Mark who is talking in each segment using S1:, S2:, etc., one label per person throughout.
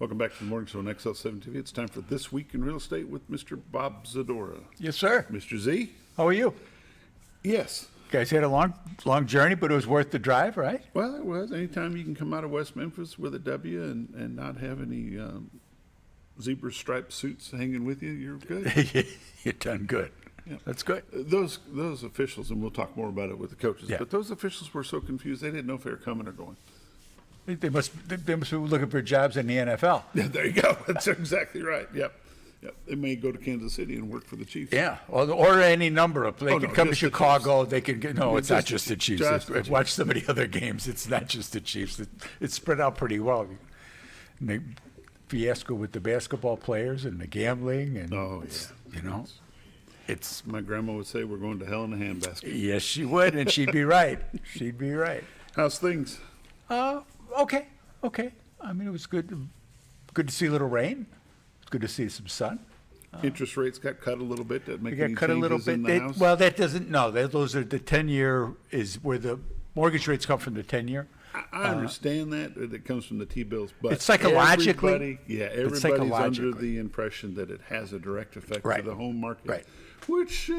S1: Welcome back to the Morning Show on XL7 TV. It's time for This Week in Real Estate with Mr. Bob Zadora.
S2: Yes, sir.
S1: Mr. Z?
S2: How are you?
S1: Yes.
S2: You guys had a long journey, but it was worth the drive, right?
S1: Well, it was. Anytime you can come out of West Memphis with a W and not have any zebra striped suits hanging with you, you're good.
S2: You've done good.
S1: Yeah.
S2: That's good.
S1: Those officials, and we'll talk more about it with the coaches,
S2: Yeah.
S1: but those officials were so confused, they didn't know if they were coming or going.
S2: They must be looking for jobs in the NFL.
S1: Yeah, there you go. That's exactly right. Yep. They may go to Kansas City and work for the Chiefs.
S2: Yeah, or any number of. They could come to
S1: just the
S2: Chicago. They could get. No,
S1: Yeah,
S2: it's not
S1: just
S2: just
S1: the-
S2: the Chiefs.
S1: just the
S2: I've watched some of the other games. It's not just the Chiefs. It's spread out pretty well. And the fiasco with the basketball players and the gambling and
S1: Oh, yeah.
S2: you know, it's
S1: My grandma would say we're going to hell in a handbasket.
S2: yes, she would, and she'd be right. She'd be right.
S1: How's things?
S2: Okay. I mean, it was good. Good to see a little rain. It's good to see some sun.
S1: Interest rates got cut a little bit. That make
S2: They
S1: any
S2: got cut a little
S1: changes in
S2: bit.
S1: the house?
S2: Well, that doesn't. No, those are the 10-year is where the mortgage rates come from. The 10-year.
S1: I understand that it comes from the T-bills, but
S2: It's psychologically-
S1: everybody's
S2: psychologically.
S1: under the impression that it has a direct effect
S2: Right.
S1: to the home market,
S2: Right.
S1: which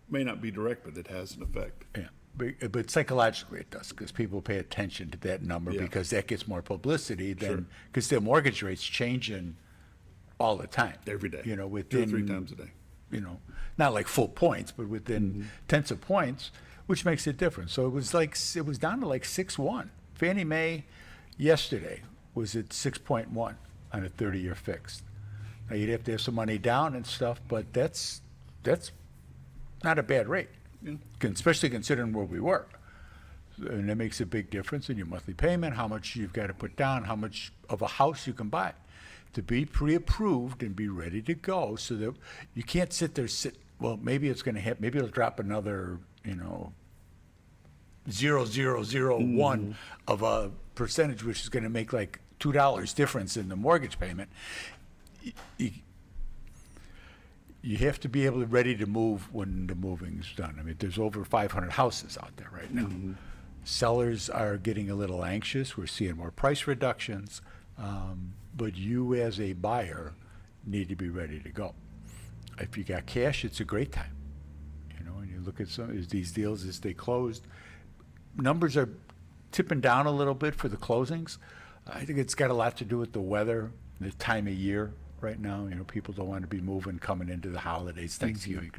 S1: may not be direct, but it has an effect.
S2: Yeah, but psychologically it does because people pay attention to that number
S1: Yeah.
S2: because that gets more publicity
S1: Sure.
S2: than because the mortgage rates changing all the time.
S1: Every day,
S2: You know,
S1: 2 or
S2: within
S1: 3 times a day.
S2: you know, not like full points, but within tenths of points, which makes it different. So it was down to like 6.1. Fannie Mae yesterday was at 6.1 on a 30-year fixed. Now you'd have to have some money down and stuff, but that's not a bad rate,
S1: Yeah.
S2: especially considering where we were. And that makes a big difference in your monthly payment, how much you've got to put down, how much of a house you can buy. To be pre-approved and be ready to go so that you can't sit there, well, maybe it's going to happen, maybe it'll drop another, 0.0001 of a percentage, which is going to make like $2 difference in the mortgage payment. You have to be able to ready to move when the moving's done. I mean, there's over 500 houses out there right now. Sellers are getting a little anxious. We're seeing more price reductions. But you as a buyer need to be ready to go. If you got cash, it's a great time. And you look at some of these deals as they closed. Numbers are tipping down a little bit for the closings. I think it's got a lot to do with the weather, the time of year right now. People don't want to be moving coming into the holidays, Thanksgiving.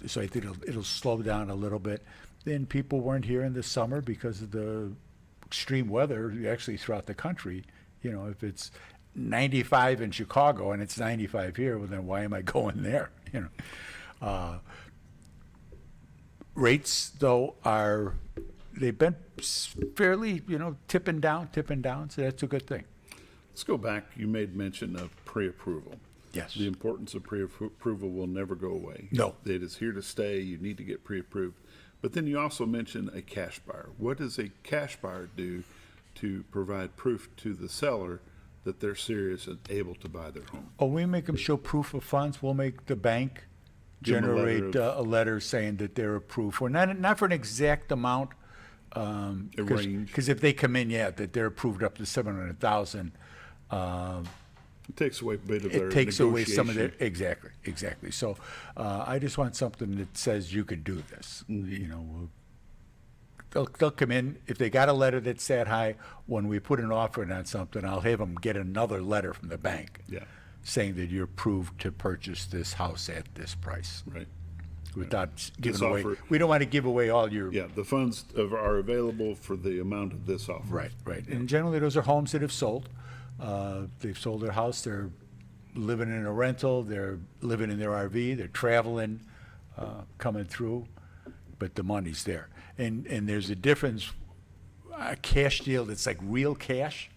S2: So I think it'll slow down a little bit. Then people weren't here in the summer because of the extreme weather actually throughout the country. If it's 95 in Chicago and it's 95 here, well, then why am I going there? Rates, though, they've been fairly, tipping down, so that's a good thing.
S1: Let's go back. You made mention of pre-approval.
S2: Yes.
S1: The importance of pre-approval will never go away.
S2: No.
S1: It is here to stay. You need to get pre-approved. But then you also mentioned a cash buyer. What does a cash buyer do to provide proof to the seller that they're serious and able to buy their home?
S2: Oh, we make them show proof of funds. We'll make the bank
S1: Give 'em a letter
S2: generate
S1: of-
S2: a letter saying that they're approved for, not for an exact amount.
S1: A range.
S2: Because if they come in, that they're approved up to 700,000.
S1: It takes away a bit of their
S2: It takes away some of their,
S1: negotiation.
S2: exactly. So I just want something that says you could do this. They'll come in, if they got a letter that's that high, when we put an offer in on something, I'll have them get another letter from the bank
S1: Yeah,
S2: saying that you're approved to purchase this house at this price
S1: right.
S2: without giving away.
S1: offer-
S2: We don't want to give away all your.
S1: Yeah, the funds are available for the amount of this offer.
S2: Right. And generally, those are homes that have sold. They've sold their house. They're living in a rental. They're living in their RV. They're traveling, coming through, but the money's there. And there's a difference. A cash deal that's like real cash,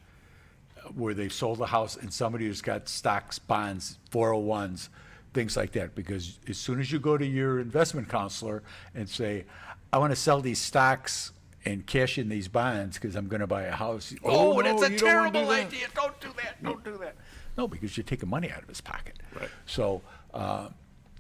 S2: where they've sold a house and somebody who's got stocks, bonds, 401s, things like that. Because as soon as you go to your investment counselor and say, I want to sell these stocks and cash in these bonds because I'm going to buy a house.
S1: Oh,
S2: That's
S1: no,
S2: a
S1: you don't wanna do
S2: terrible
S1: that.
S2: idea. Don't do that. Don't do that. No, because you're taking money out of his pocket.
S1: Right.
S2: So,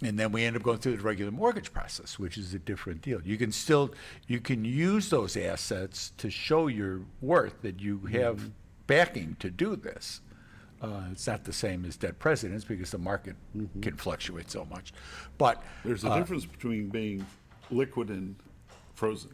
S2: and then we end up going through the regular mortgage process, which is a different deal. You can use those assets to show your worth, that you have backing to do this. It's not the same as dead presidents because the market can fluctuate so much. But
S1: There's a difference between being liquid and frozen.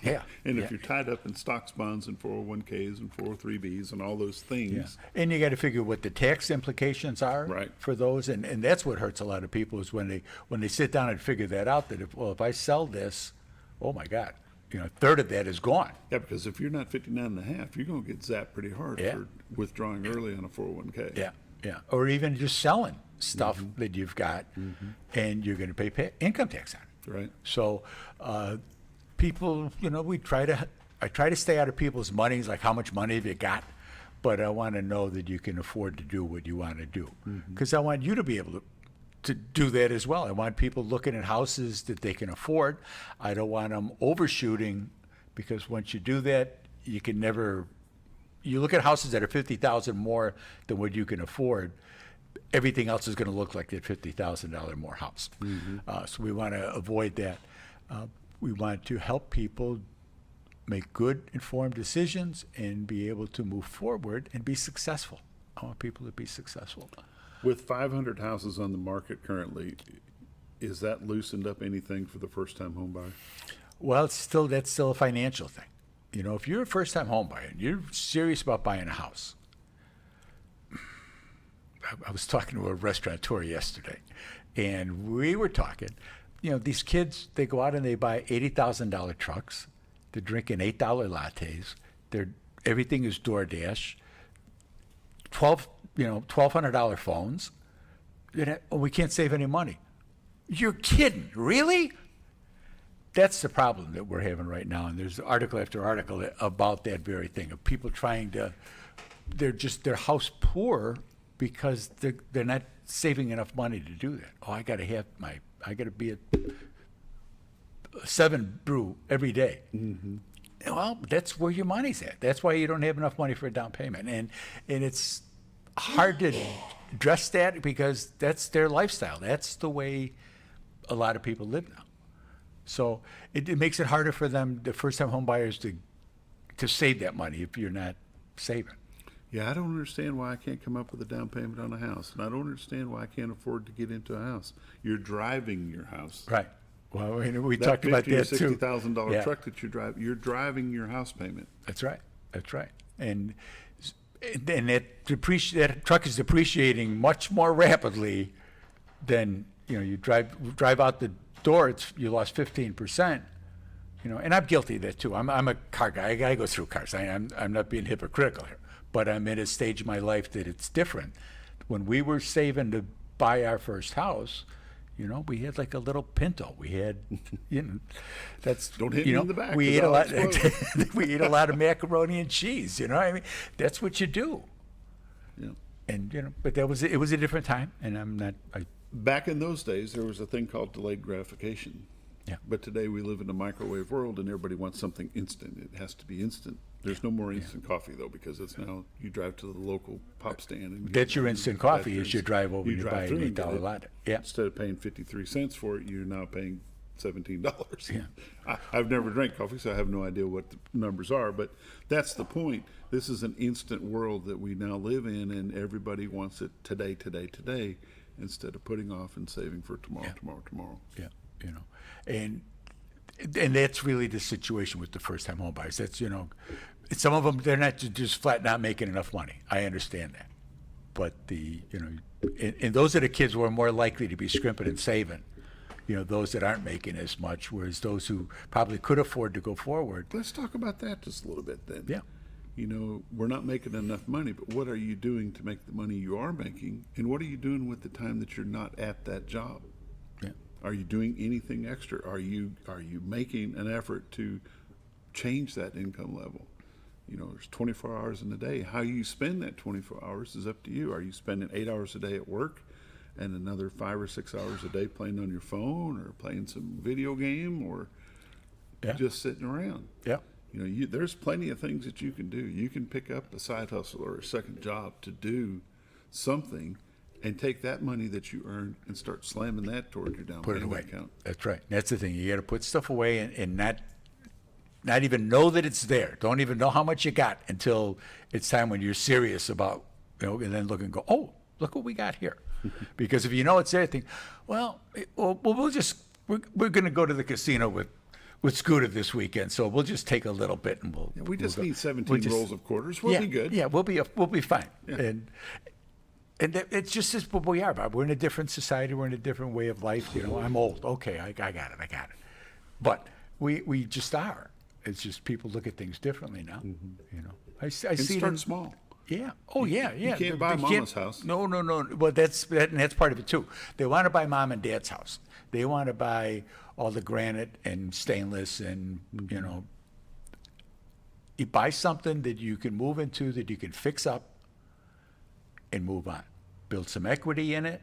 S2: yeah,
S1: And
S2: yeah.
S1: if you're tied up in stocks, bonds, and 401ks and 403bs and all those
S2: Yeah.
S1: things,
S2: And you got to figure what the tax implications are
S1: Right.
S2: for those, and that's what hurts a lot of people is when they sit down and figure that out. That if I sell this, oh my God, a third of that is gone.
S1: yeah, because if you're not 59 and a half, you're going to get zapped pretty hard
S2: Yeah.
S1: for withdrawing early on a 401k.
S2: Yeah, yeah. Or even just selling stuff that you've got, and you're going to pay income tax on it.
S1: Right.
S2: So, people, I try to stay out of people's money, like how much money have you got, but I want to know that you can afford to do what you want to do, because I want you to be able to do that as well. I want people looking at houses that they can afford. I don't want them overshooting, because once you do that, you can never. You look at houses that are $50,000 more than what you can afford. Everything else is going to look like that $50,000 more house. So we want to avoid that. We want to help people make good, informed decisions and be able to move forward and be successful. I want people to be successful.
S1: With 500 houses on the market currently, is that loosened up anything for the first-time home buyer?
S2: Well, that's still a financial thing. If you're a first-time home buyer and you're serious about buying a house, I was talking to a restaurateur yesterday, and we were talking. These kids, they go out and they buy $80,000 trucks. They're drinking $8 lattes. Everything is DoorDash. $1,200 phones. We can't save any money. You're kidding, really? That's the problem that we're having right now, and there's article after article about that very thing of people trying to. They're house poor because they're not saving enough money to do that. Oh, I got to be at 7 brew every day. Well, that's where your money's at. That's why you don't have enough money for a down payment, and it's hard to address that because that's their lifestyle. That's the way a lot of people live now. So it makes it harder for them, the first-time home buyers, to save that money if you're not saving.
S1: Yeah, I don't understand why I can't come up with a down payment on a house, and I don't understand why I can't afford to get into a house. You're driving your house.
S2: Right. Well, we
S1: That
S2: talked about
S1: $50,000 or
S2: that too.
S1: $60,000
S2: Yeah.
S1: truck that you're driving your house payment.
S2: That's right. That's right. And that truck is depreciating much more rapidly than you drive out the door. You lost 15%. And I'm guilty of that too. I'm a car guy. I go through cars. I'm not being hypocritical here, but I'm at a stage in my life that it's different. When we were saving to buy our first house, we had like a little Pinto. We had, that's
S1: Don't hit me in the back,
S2: We
S1: 'cause
S2: ate a
S1: I'll
S2: lot.
S1: explode.
S2: We ate a lot of macaroni and cheese. That's what you do.
S1: Yeah.
S2: And but it was a different time, and I'm not.
S1: Back in those days, there was a thing called delayed gratification.
S2: Yeah.
S1: But today we live in a microwave world, and everybody wants something instant. It has to be instant. There's no more instant coffee though, because it's now you drive to the local pop stand and get
S2: That's your
S1: one.
S2: instant
S1: That's
S2: coffee.
S1: your
S2: Is you
S1: instant-
S2: drive over
S1: you
S2: and you
S1: drive
S2: buy
S1: through
S2: an
S1: and get
S2: $8
S1: it.
S2: latte. Yeah.
S1: Instead of paying 53 cents for it, you're now paying $17.
S2: Yeah.
S1: I've never drank coffee, so I have no idea what the numbers are, but that's the point. This is an instant world that we now live in, and everybody wants it today, instead of putting off and saving for tomorrow.
S2: Yeah. And that's really the situation with the first-time home buyers. That's some of them, they're not just flat not making enough money. I understand that, but and those are the kids who are more likely to be scrimping and saving. Those that aren't making as much, whereas those who probably could afford to go forward.
S1: Let's talk about that just a little bit then.
S2: Yeah.
S1: We're not making enough money, but what are you doing to make the money you are making? And what are you doing with the time that you're not at that job?
S2: Yeah.
S1: Are you doing anything extra? Are you making an effort to change that income level? There's 24 hours in a day. How you spend that 24 hours is up to you. Are you spending 8 hours a day at work and another 5 or 6 hours a day playing on your phone or playing some video game or just sitting around?
S2: Yeah.
S1: There's plenty of things that you can do. You can pick up a side hustle or a second job to do something and take that money that you earn and start slamming that toward your down
S2: Put it
S1: payment
S2: away.
S1: account.
S2: That's right. That's the thing. You got to put stuff away and not not even know that it's there. Don't even know how much you got until it's time when you're serious about, and then look and go, oh, look what we got here. Because if you know it's there, think, well, we're going to go to the casino with Scooter this weekend, so we'll just take a little bit and
S1: We just
S2: we'll go.
S1: need 17
S2: We'll just-
S1: rolls of quarters. We'll be good.
S2: Yeah, we'll be fine. It's just as what we are, Bob. We're in a different society. We're in a different way of life. I'm old. Okay, I got it. But we just are. It's just people look at things differently now. I
S1: And
S2: see it
S1: start
S2: in,
S1: small.
S2: yeah. Oh, yeah.
S1: You can't buy mama's house.
S2: No. Well, that's part of it too. They want to buy mom and dad's house. They want to buy all the granite and stainless and you buy something that you can move into, that you can fix up and move on. Build some equity in it,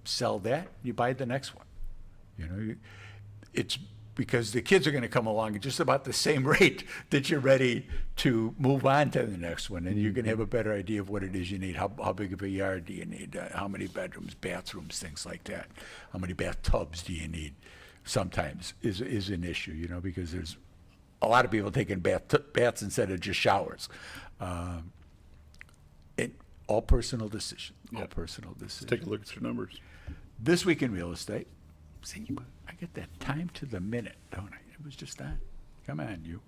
S2: sell that, you buy the next one. It's because the kids are going to come along at just about the same rate that you're ready to move on to the next one, and you're going to have a better idea of what it is you need. How big of a yard do you need? How many bedrooms, bathrooms, things like that? How many bathtubs do you need? Sometimes is an issue, because there's a lot of people taking baths instead of just showers. All personal decision. All
S1: Yep.
S2: personal decision.
S1: Take a look at your numbers.
S2: This week in real estate. See, I get that time to the minute, don't I? It was just that. Come on, you.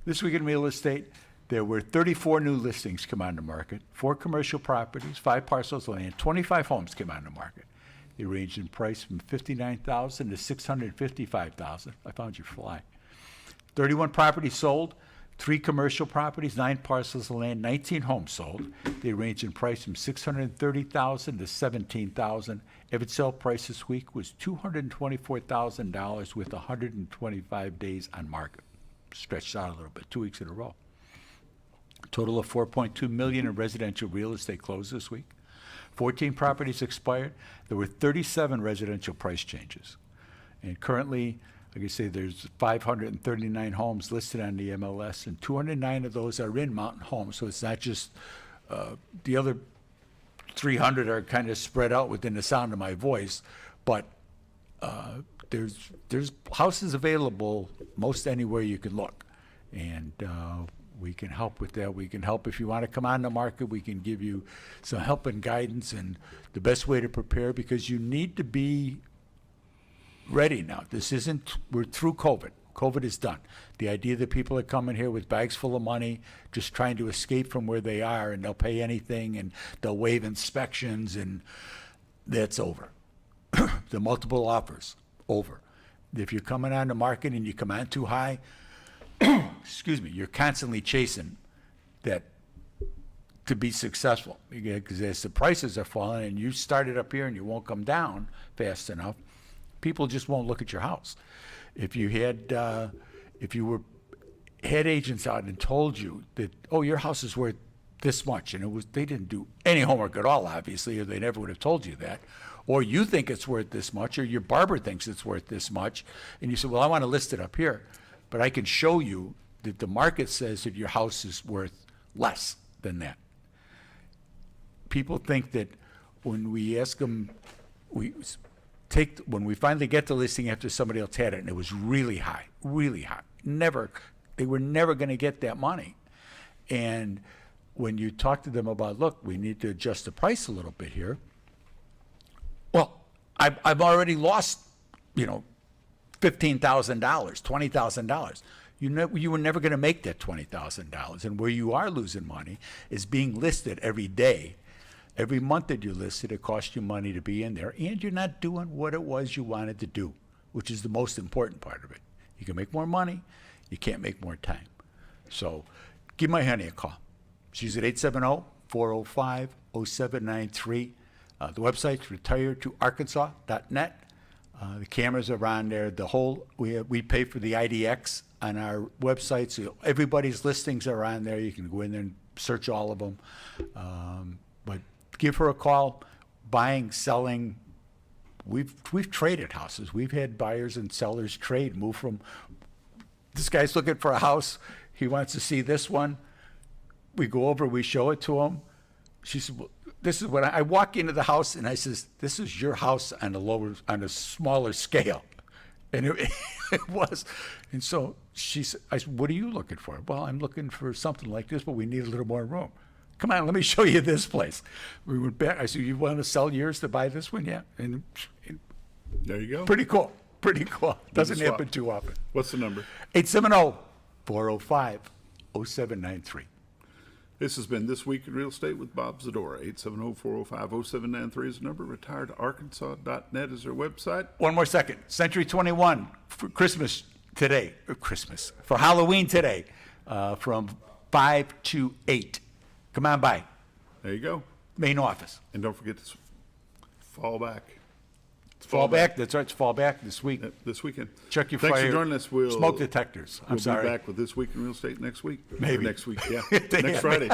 S2: This week in real estate, there were 34 new listings come on the market, 4 commercial properties, 5 parcels of land, 25 homes came on the market. They ranged in price from $59,000 to $655,000. I found your fly. 31 properties sold, 3 commercial properties, 9 parcels of land, 19 homes sold. They range in price from $630,000 to $17,000. Average sale price this week was $224,000 with 125 days on market. Stretched out a little bit, 2 weeks in a row. A total of $4.2 million in residential real estate closed this week. 14 properties expired. There were 37 residential price changes. And currently, like I say, there's 539 homes listed on the MLS, and 209 of those are in Mountain Homes. So it's not just the other 300 are kind of spread out within the sound of my voice, but there's houses available most anywhere you can look, and we can help with that. We can help if you want to come on the market. We can give you some help and guidance and the best way to prepare, because you need to be ready now. We're through COVID. COVID is done. The idea that people are coming here with bags full of money, just trying to escape from where they are, and they'll pay anything, and they'll waive inspections, and that's over. The multiple offers, over. If you're coming on the market and you come on too high, excuse me, you're constantly chasing that to be successful. Because as the prices are falling and you started up here and you won't come down fast enough, people just won't look at your house. If you had agents out and told you that, oh, your house is worth this much, and they didn't do any homework at all, obviously, or they never would have told you that, or you think it's worth this much, or your barber thinks it's worth this much, and you say, well, I want to list it up here, but I can show you that the market says that your house is worth less than that. People think that when we ask them, when we finally get the listing after somebody else had it, and it was really high, they were never going to get that money. And when you talk to them about, look, we need to adjust the price a little bit here. Well, I've already lost, $15,000, $20,000. You were never going to make that $20,000. And where you are losing money is being listed every day. Every month that you're listed, it costs you money to be in there, and you're not doing what it was you wanted to do, which is the most important part of it. You can make more money, you can't make more time. So give my honey a call. She's at 870-405-0793. The website's retiredtoarkansas.net. The cameras are on there. We pay for the IDX on our website, so everybody's listings are on there. You can go in there and search all of them. But give her a call. Buying, selling. We've traded houses. We've had buyers and sellers trade, move from, this guy's looking for a house. He wants to see this one. We go over, we show it to him. She said, well, this is what I walk into the house and I says, this is your house on a smaller scale. And it was. And so I said, what are you looking for? Well, I'm looking for something like this, but we need a little more room. Come on, let me show you this place. We went back. I said, you want to sell yours to buy this one? Yeah. And
S1: There you go.
S2: pretty cool. Pretty cool. Doesn't
S1: swap.
S2: happen too often.
S1: What's the number?
S2: 870-405-0793.
S1: This has been This Week in Real Estate with Bob Zadora. 870-405-0793 is the number. Retiredarkansas.net is their website.
S2: One more second. Century 21 for Christmas today. For Halloween today, from 5 to 8. Come on by.
S1: There you go.
S2: Main office.
S1: And don't forget to fall back.
S2: Fall back. That's right. It's fall back this week.
S1: This weekend.
S2: Check your
S1: Thanks
S2: fire.
S1: for joining us.
S2: Smoke detectors. I'm
S1: We'll
S2: sorry.
S1: be back with This Week in Real Estate next week.
S2: Maybe.
S1: Or next week, yeah.
S2: Damn.
S1: Next Friday.